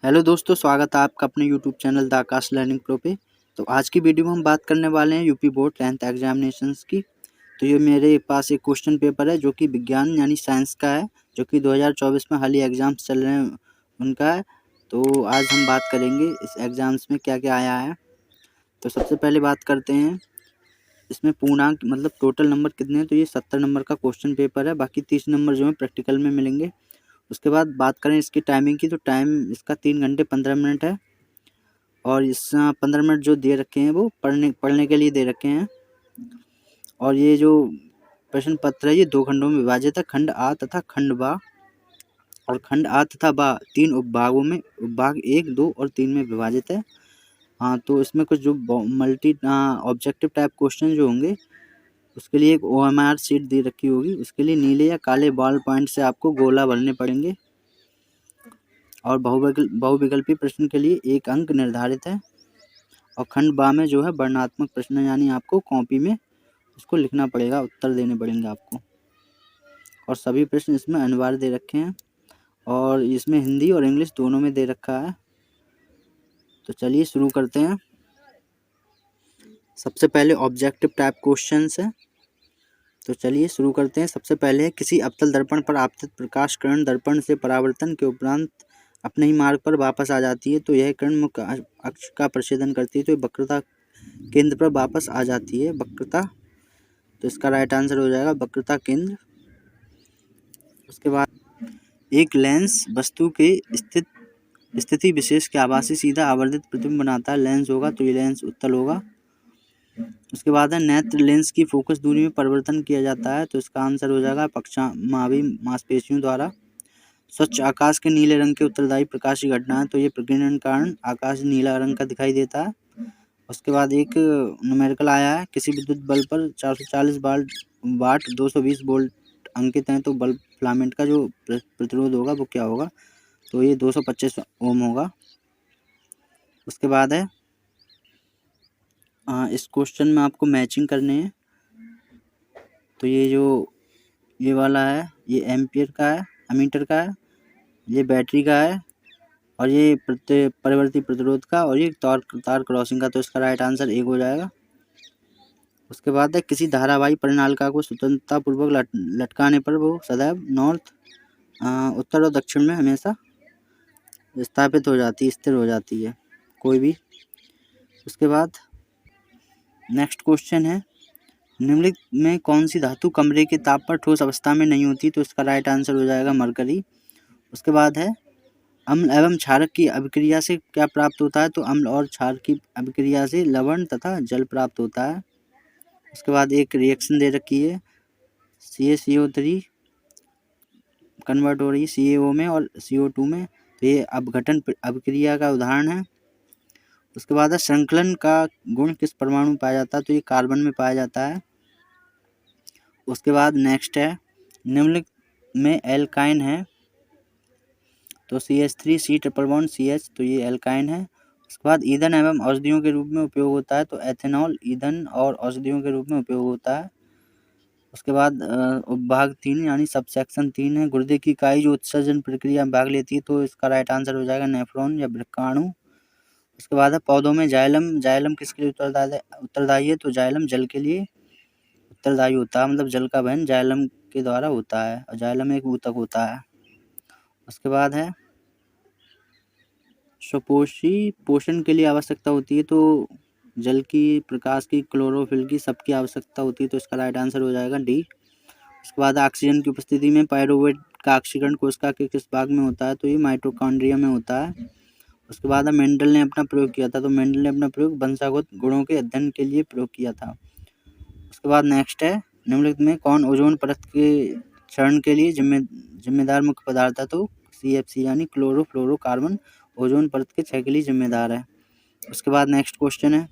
Hello दोस्तों, स्वागत है आपका अपने YouTube channel the Akash learning pro पे। तो आज की वीडियो में हम बात करने वाले हैं यूपी बोर्ड 10th एग्जामिनेशंस की। तो ये मेरे पास एक क्वेश्चन पेपर है जो कि विज्ञान यानी साइंस का है, जो कि 2024 में हाल ही एग्ज़ाम्स चल रहे हैं उनका है। तो आज हम बात करेंगे इस एग्ज़ाम्स में क्या क्या आया है। तो सबसे पहले बात करते हैं इसमें पूर्णांक मतलब टोटल नंबर कितने हैं। तो ये 70 नंबर का क्वेश्चन पेपर है, बाकी 30 नंबर जो है प्रैक्टिकल में मिलेंगे। उसके बाद बात करें इसकी टाइमिंग की, तो टाइम इसका 3 घंटे 15 मिनट है। और इस 15 मिनट जो दे रखे हैं वो पढ़ने के लिए दे रखे हैं। और ये जो प्रश्न पत्र है ये 2 खंडों में विभाजित है, खंड आ तथा खंड बा। और खंड आ तथा बा 3 उपभागों में, उपभाग 1, 2 और 3 में विभाजित है। हाँ, तो इसमें कुछ जो मल्टी ऑब्जेक्टिव टाइप क्वेश्चन जो होंगे उसके लिए एक OMR शीट दे रखी होगी, उसके लिए नीले या काले बॉल पॉइंट से आपको गोला भरने पड़ेंगे। और बहुविकल्पी प्रश्न के लिए 1 अंक निर्धारित है। और खंड बा में जो है वर्णनात्मक प्रश्न, यानी आपको कॉपी में उसको लिखना पड़ेगा, उत्तर देने पड़ेंगे आपको। और सभी प्रश्न इसमें अनिवार्य दे रखे हैं और इसमें हिंदी और इंग्लिश दोनों में दे रखा है। तो चलिए शुरू करते हैं। सबसे पहले ऑब्जेक्टिव टाइप क्वेश्चंस है, तो चलिए शुरू करते हैं। सबसे पहले है, किसी अवतल दर्पण पर आपतित प्रकाश किरण दर्पण से परावर्तन के उपरांत अपने ही मार्ग पर वापस आ जाती है। तो यह किरण मुख्य अक्ष का प्रच्छेदन करती है, तो वक्रता केंद्र पर वापस आ जाती है। वक्रता, तो इसका राइट आंसर हो जाएगा वक्रता केंद्र। उसके बाद एक लेंस वस्तु के स्थिति विशेष के आभासी सीधा आवर्धित प्रतिबिंब बनाता है, लेंस होगा तो ये लेंस उत्तल होगा। उसके बाद है, नेत्र लेंस की फोकस दूरी में परिवर्तन किया जाता है, तो इसका आंसर हो जाएगा पक्षामावी मांसपेशियों द्वारा। स्वच्छ आकाश के नीले रंग के उत्तरदायी प्रकाश की घटना है, तो ये प्रकीर्णन कारण आकाश नीला रंग का दिखाई देता है। उसके बाद एक न्यूमेरिकल आया है, किसी विद्युत बल्ब पर 440 वाट 220 वोल्ट अंकित हैं, तो बल्ब फिलामेंट का जो प्रतिरोध होगा वो क्या होगा, तो ये 225 ओम होगा। उसके बाद है, इस क्वेश्चन में आपको मैचिंग करने हैं। तो ये वाला है, ये एम्पियर का है, एमीटर का है, ये बैटरी का है, और ये परिवर्ती प्रतिरोध का, और ये तार क्रॉसिंग का। तो इसका राइट आंसर 1 हो जाएगा। उसके बाद है, किसी धारावाही परिनालिका को स्वतंत्रतापूर्वक लटकाने पर वो सदैव उत्तर और दक्षिण में हमेशा स्थापित हो जाती है, स्थिर हो जाती है कोई भी। उसके बाद नेक्स्ट क्वेश्चन है, निम्नलिखित में कौन सी धातु कमरे के ताप पर ठोस अवस्था में नहीं होती, तो इसका राइट आंसर हो जाएगा मरकरी। उसके बाद है, अम्ल एवं क्षारक की अभिक्रिया से क्या प्राप्त होता है, तो अम्ल और क्षार की अभिक्रिया से लवण तथा जल प्राप्त होता है। उसके बाद एक रिएक्शन दे रखी है, CaCO3 कन्वर्ट हो रही है CaO में और CO2 में, तो ये अपघटन अभिक्रिया का उदाहरण है। उसके बाद है, श्रृंखलन का गुण किस परमाणु में पाया जाता है, तो ये कार्बन में पाया जाता है। उसके बाद नेक्स्ट है, निम्नलिखित में एल्काइन है, तो CH3 C triple bond CH, तो ये एल्काइन है। उसके बाद ईंधन एवं औषधियों के रूप में उपयोग होता है, तो एथेनॉल ईंधन और औषधियों के रूप में उपयोग होता है। उसके बाद उपभाग 3 यानी सबसेक्शन 3 है, गुर्दे की इकाई जो उत्सर्जन प्रक्रिया में भाग लेती है, तो इसका राइट आंसर हो जाएगा नेफ्रॉन या वृक्काणु। उसके बाद है, पौधों में जाइलम किसके लिए उत्तरदायी है, तो जाइलम जल के लिए उत्तरदायी होता है, मतलब जल का वहन जाइलम के द्वारा होता है, और जाइलम एक ऊतक होता है। उसके बाद है, सुपोषी पोषण के लिए आवश्यकता होती है, तो जल की, प्रकाश की, क्लोरोफिल की, सबकी आवश्यकता होती है, तो इसका राइट आंसर हो जाएगा डी। उसके बाद ऑक्सीजन की उपस्थिति में पायरुवेट का ऑक्सीकरण कोशिका के किस भाग में होता है, तो ये माइटोकॉन्ड्रिया में होता है। उसके बाद मेंडल ने अपना प्रयोग किया था, तो मेंडल ने अपना प्रयोग वंशागत गुणों के अध्ययन के लिए प्रयोग किया था। उसके बाद नेक्स्ट है, निम्नलिखित में कौन ओजोन परत के क्षरण के लिए जिम्मेदार मुख्य पदार्थ है, तो CFC यानी क्लोरोफ्लोरोकार्बन ओजोन परत के क्षय के लिए जिम्मेदार है। उसके बाद नेक्स्ट क्वेश्चन है,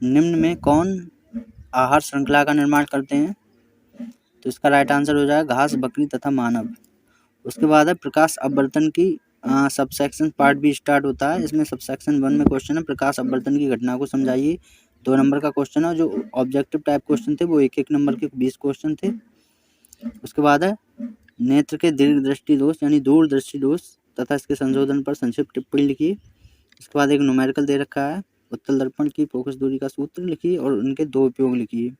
निम्न में कौन आहार श्रृंखला का निर्माण करते हैं, तो इसका राइट आंसर हो जाएगा घास, बकरी तथा मानव। उसके बाद है, प्रकाश अपवर्तन की सबसेक्शन पार्ट बी स्टार्ट होता है। इसमें सबसेक्शन 1 में क्वेश्चन है, प्रकाश अपवर्तन की घटना को समझाइए। 2 नंबर का क्वेश्चन है, जो ऑब्जेक्टिव टाइप क्वेश्चन थे वो 1-1 नंबर के 20 क्वेश्चन थे। उसके बाद है, नेत्र के दीर्घदृष्टि दोष यानी दूरदृष्टि दोष तथा इसके संशोधन पर संक्षिप्त टिप्पणी लिखिए। इसके बाद एक न्यूमेरिकल दे रखा है, उत्तल दर्पण की फोकस दूरी का सूत्र लिखिए और उनके 2 उपयोग लिखिए।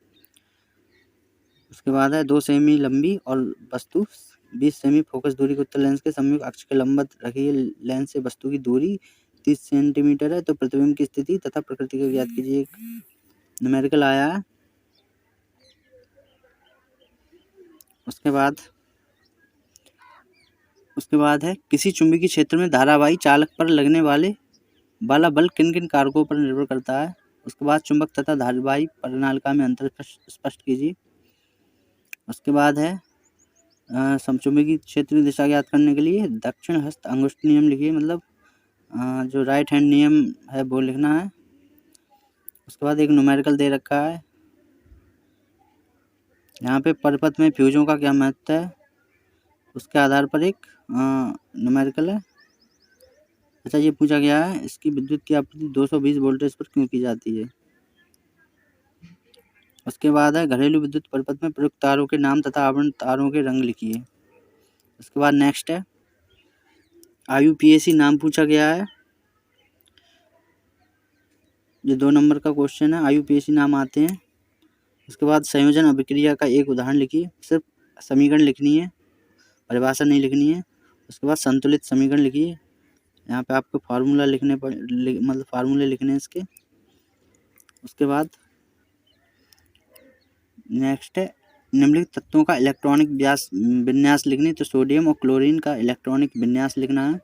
उसके बाद है 2 सेमी लंबी और वस्तु 20 सेमी फोकस दूरी के उत्तल लेंस के संयुक्त अक्ष के लंबवत रखिए। लेंस से वस्तु की दूरी 30 सेंटीमीटर है, तो प्रतिबिंब की स्थिति तथा प्रकृति को ज्ञात कीजिए। एक न्यूमेरिकल आया है। उसके बाद है किसी चुंबकीय क्षेत्र में धारावाही चालक पर लगने वाला बल किन किन कारकों पर निर्भर करता है। उसके बाद चुंबक तथा धारावाही परिनालिका में अंतर स्पष्ट कीजिए। उसके बाद है समचुंबकीय क्षेत्र की दिशा ज्ञात करने के लिए दक्षिण हस्त अंगुष्ठ नियम लिखिए, मतलब जो राइट हैंड नियम है वो लिखना है। उसके बाद एक न्यूमेरिकल दे रखा है, यहाँ पे परिपथ में फ्यूजों का क्या महत्व है, उसके आधार पर एक न्यूमेरिकल है। अच्छा, ये पूछा गया है इसकी विद्युत की आपूर्ति 220 वोल्टेज पर क्यों की जाती है। उसके बाद है घरेलू विद्युत परिपथ में प्रयुक्त तारों के नाम तथा आवरण तारों के रंग लिखिए। उसके बाद नेक्स्ट है IUPAC नाम पूछा गया है, ये 2 नंबर का क्वेश्चन है। IUPAC नाम आते हैं। उसके बाद संयोजन अभिक्रिया का एक उदाहरण लिखिए, सिर्फ समीकरण लिखनी है, परिभाषा नहीं लिखनी है। उसके बाद संतुलित समीकरण लिखिए, यहाँ पे आपको फार्मूला लिखने पर मतलब फार्मूले लिखने हैं इसके। उसके बाद नेक्स्ट है निम्नलिखित तत्वों का इलेक्ट्रॉनिक विन्यास लिखनी, तो सोडियम और क्लोरीन का इलेक्ट्रॉनिक विन्यास लिखना है।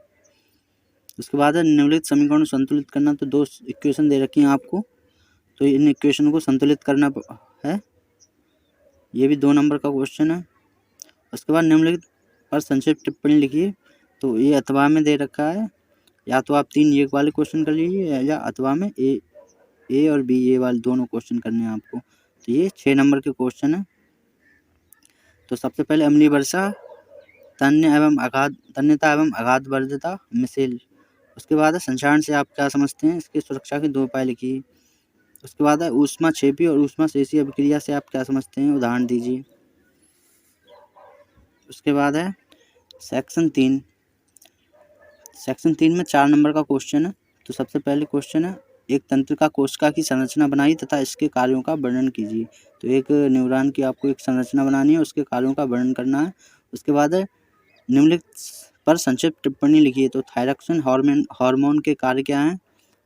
उसके बाद है निम्नलिखित समीकरण संतुलित करना, तो 2 इक्वेशन दे रखी हैं आपको, तो इन इक्वेशन को संतुलित करना है। ये भी 2 नंबर का क्वेश्चन है। उसके बाद निम्नलिखित पर संक्षिप्त टिप्पणी लिखिए, तो ये अथवा में दे रखा है, या तो आप 3 ये वाले क्वेश्चन कर लीजिए या अथवा में ए और बी ये वाले दोनों क्वेश्चन करने हैं आपको। तो ये 6 नंबर के क्वेश्चन है। तो सबसे पहले अम्लीय वर्षा, तन्यता एवं अगाध वर्धता मिसेल। उसके बाद है संक्षारण से आप क्या समझते हैं, इसकी सुरक्षा के 2 उपाय लिखिए। उसके बाद है ऊष्मा क्षेपी और ऊष्मा शेषी अभिक्रिया से आप क्या समझते हैं, उदाहरण दीजिए। उसके बाद है सेक्शन 3 में 4 नंबर का क्वेश्चन है। तो सबसे पहले क्वेश्चन है एक तंत्रिका कोशिका की संरचना बनाई तथा इसके कार्यों का वर्णन कीजिए। तो एक न्यूरॉन की आपको एक संरचना बनानी है, उसके कार्यों का वर्णन करना है। उसके बाद है निम्नलिखित पर संक्षिप्त टिप्पणी लिखिए, तो थायरॉक्सिन हार्मोन के कार्य क्या हैं,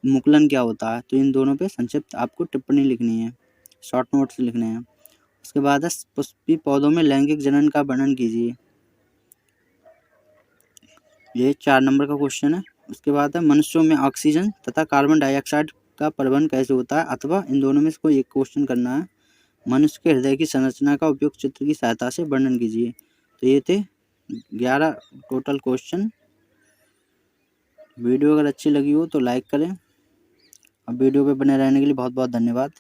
मुकुलन क्या होता है। तो इन दोनों पे संक्षिप्त आपको टिप्पणी लिखनी है, शॉर्ट नोट्स लिखने हैं। उसके बाद है पुष्पी पौधों में लैंगिक जनन का वर्णन कीजिए, ये 4 नंबर का क्वेश्चन है। उसके बाद है मनुष्यों में ऑक्सीजन तथा कार्बन डाइऑक्साइड का परिवहन कैसे होता है, अथवा इन दोनों में से कोई एक क्वेश्चन करना है। मनुष्य के हृदय की संरचना का उपयुक्त चित्र की सहायता से वर्णन कीजिए। तो ये थे 11 टोटल क्वेश्चन। वीडियो अगर अच्छी लगी हो तो लाइक करें और वीडियो पे बने रहने के लिए बहुत बहुत धन्यवाद।